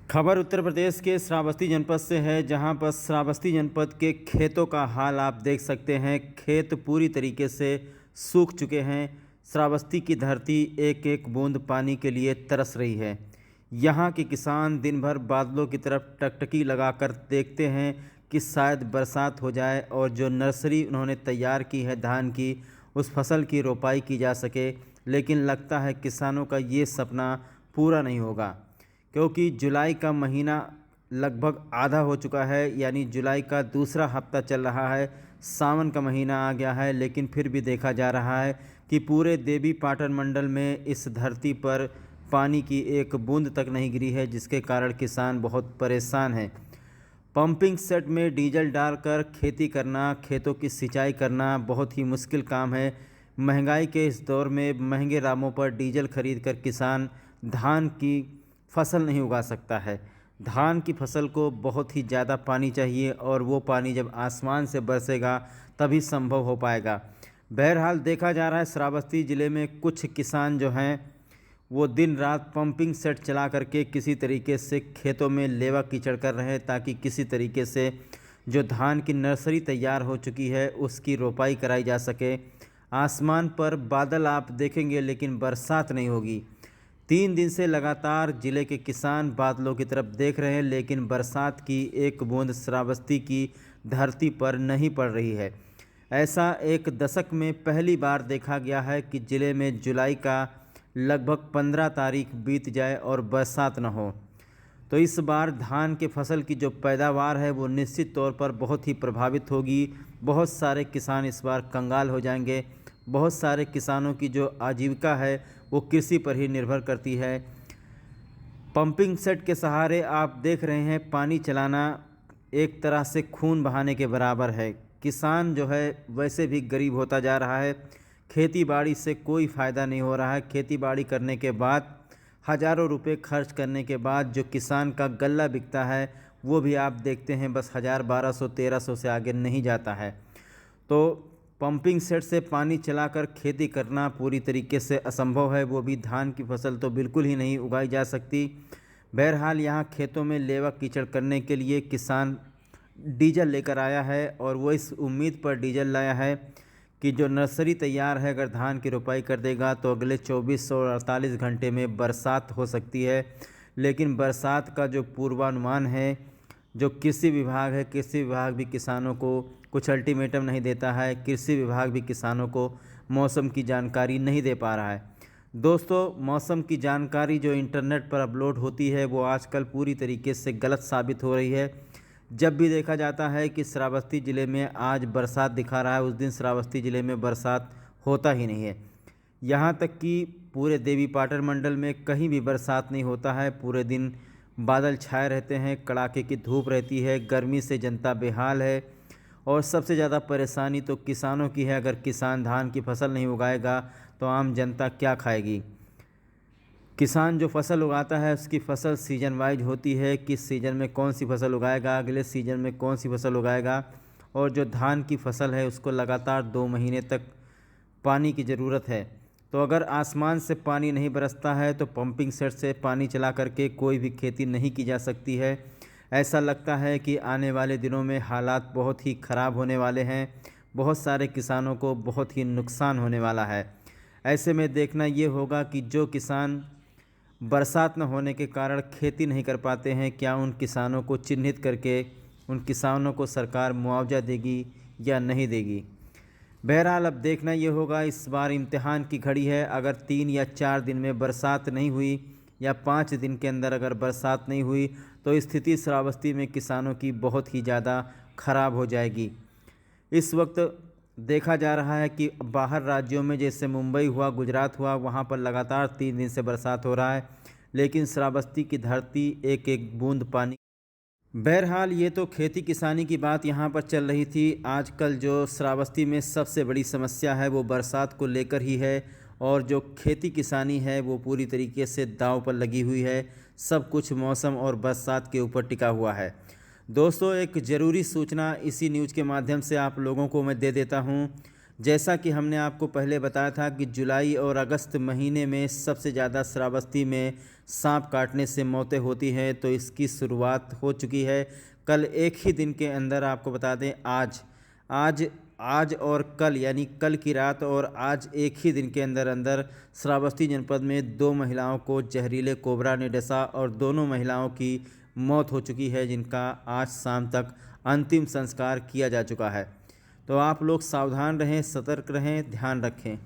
खबर उत्तर प्रदेश के श्रावस्ती जनपद से है, जहां पर श्रावस्ती जनपद के खेतों का हाल आप देख सकते हैं। खेत पूरी तरीके से सूख चुके हैं। श्रावस्ती की धरती एक एक बूंद पानी के लिए तरस रही है। यहां के किसान दिन भर बादलों की तरफ टकटकी लगाकर देखते हैं कि शायद बरसात हो जाए और जो नर्सरी उन्होंने तैयार की है धान की, उस फसल की रोपाई की जा सके। लेकिन लगता है किसानों का ये सपना पूरा नहीं होगा, क्योंकि जुलाई का महीना लगभग आधा हो चुका है, यानी जुलाई का दूसरा हफ्ता चल रहा है। सावन का महीना आ गया है, लेकिन फिर भी देखा जा रहा है कि पूरे देवी पाटन मंडल में इस धरती पर पानी की एक बूंद तक नहीं गिरी है, जिसके कारण किसान बहुत परेशान हैं। पंपिंग सेट में डीजल डालकर खेती करना, खेतों की सिंचाई करना बहुत ही मुश्किल काम है। महंगाई के इस दौर में महंगे दामों पर डीजल खरीदकर किसान धान की फसल नहीं उगा सकता है। धान की फसल को बहुत ही ज़्यादा पानी चाहिए और वो पानी जब आसमान से बरसेगा तभी संभव हो पाएगा। बहरहाल देखा जा रहा है श्रावस्ती ज़िले में कुछ किसान जो हैं वो दिन रात पंपिंग सेट चला करके किसी तरीके से खेतों में लेवा कीचड़ कर रहे हैं, ताकि किसी तरीके से जो धान की नर्सरी तैयार हो चुकी है उसकी रोपाई कराई जा सके। आसमान पर बादल आप देखेंगे, लेकिन बरसात नहीं होगी। 3 दिन से लगातार ज़िले के किसान बादलों की तरफ देख रहे हैं, लेकिन बरसात की एक बूंद श्रावस्ती की धरती पर नहीं पड़ रही है। ऐसा एक दशक में पहली बार देखा गया है कि ज़िले में जुलाई का लगभग 15 तारीख बीत जाए और बरसात न हो। तो इस बार धान के फसल की जो पैदावार है वो निश्चित तौर पर बहुत ही प्रभावित होगी। बहुत सारे किसान इस बार कंगाल हो जाएंगे। बहुत सारे किसानों की जो आजीविका है वो कृषि पर ही निर्भर करती है। पंपिंग सेट के सहारे आप देख रहे हैं पानी चलाना एक तरह से खून बहाने के बराबर है। किसान जो है वैसे भी गरीब होता जा रहा है। खेती बाड़ी से कोई फ़ायदा नहीं हो रहा है। खेती बाड़ी करने के बाद हज़ारों रुपए खर्च करने के बाद जो किसान का गल्ला बिकता है वो भी आप देखते हैं बस 1000, 1200, 1300 से आगे नहीं जाता है। तो पंपिंग सेट से पानी चलाकर खेती करना पूरी तरीके से असंभव है। वो भी धान की फसल तो बिल्कुल ही नहीं उगाई जा सकती। बहरहाल यहाँ खेतों में लेवा कीचड़ करने के लिए किसान डीजल लेकर आया है, और वो इस उम्मीद पर डीजल लाया है कि जो नर्सरी तैयार है अगर धान की रोपाई कर देगा तो अगले 24 और 48 घंटे में बरसात हो सकती है। लेकिन बरसात का जो पूर्वानुमान है, जो कृषि विभाग है, कृषि विभाग भी किसानों को कुछ अल्टीमेटम नहीं देता है। कृषि विभाग भी किसानों को मौसम की जानकारी नहीं दे पा रहा है। दोस्तों, मौसम की जानकारी जो इंटरनेट पर अपलोड होती है वो आजकल पूरी तरीके से गलत साबित हो रही है। जब भी देखा जाता है कि श्रावस्ती ज़िले में आज बरसात दिखा रहा है, उस दिन श्रावस्ती ज़िले में बरसात होता ही नहीं है। यहाँ तक कि पूरे देवी पाटन मंडल में कहीं भी बरसात नहीं होता है। पूरे दिन बादल छाए रहते हैं, कड़ाके की धूप रहती है, गर्मी से जनता बेहाल है। और सबसे ज़्यादा परेशानी तो किसानों की है। अगर किसान धान की फसल नहीं उगाएगा तो आम जनता क्या खाएगी। किसान जो फसल उगाता है उसकी फसल सीजन वाइज होती है, किस सीज़न में कौन सी फसल उगाएगा, अगले सीजन में कौन सी फसल उगाएगा। और जो धान की फसल है उसको लगातार 2 महीने तक पानी की ज़रूरत है। तो अगर आसमान से पानी नहीं बरसता है तो पंपिंग सेट से पानी चला करके कोई भी खेती नहीं की जा सकती है। ऐसा लगता है कि आने वाले दिनों में हालात बहुत ही ख़राब होने वाले हैं। बहुत सारे किसानों को बहुत ही नुकसान होने वाला है। ऐसे में देखना ये होगा कि जो किसान बरसात न होने के कारण खेती नहीं कर पाते हैं, क्या उन किसानों को चिन्हित करके उन किसानों को सरकार मुआवजा देगी या नहीं देगी। बहरहाल अब देखना ये होगा। इस बार इम्तिहान की घड़ी है। अगर 3 या 4 दिन में बरसात नहीं हुई या 5 दिन के अंदर अगर बरसात नहीं हुई तो स्थिति श्रावस्ती में किसानों की बहुत ही ज़्यादा ख़राब हो जाएगी। इस वक्त देखा जा रहा है कि बाहर राज्यों में जैसे मुंबई हुआ, गुजरात हुआ, वहाँ पर लगातार 3 दिन से बरसात हो रहा है, लेकिन श्रावस्ती की धरती एक एक बूंद पानी। बहरहाल ये तो खेती किसानी की बात यहाँ पर चल रही थी। आजकल जो श्रावस्ती में सबसे बड़ी समस्या है वो बरसात को लेकर ही है, और जो खेती किसानी है वो पूरी तरीके से दांव पर लगी हुई है। सब कुछ मौसम और बरसात के ऊपर टिका हुआ है। दोस्तों, एक ज़रूरी सूचना इसी न्यूज़ के माध्यम से आप लोगों को मैं दे देता हूँ। जैसा कि हमने आपको पहले बताया था कि जुलाई और अगस्त महीने में सबसे ज़्यादा श्रावस्ती में सांप काटने से मौतें होती हैं, तो इसकी शुरुआत हो चुकी है। कल एक ही दिन के अंदर आपको बता दें, आज आज और कल यानी कल की रात और आज एक ही दिन के अंदर अंदर श्रावस्ती जनपद में 2 महिलाओं को जहरीले कोबरा ने डसा और दोनों महिलाओं की मौत हो चुकी है, जिनका आज शाम तक अंतिम संस्कार किया जा चुका है। तो आप लोग सावधान रहें, सतर्क रहें, ध्यान रखें।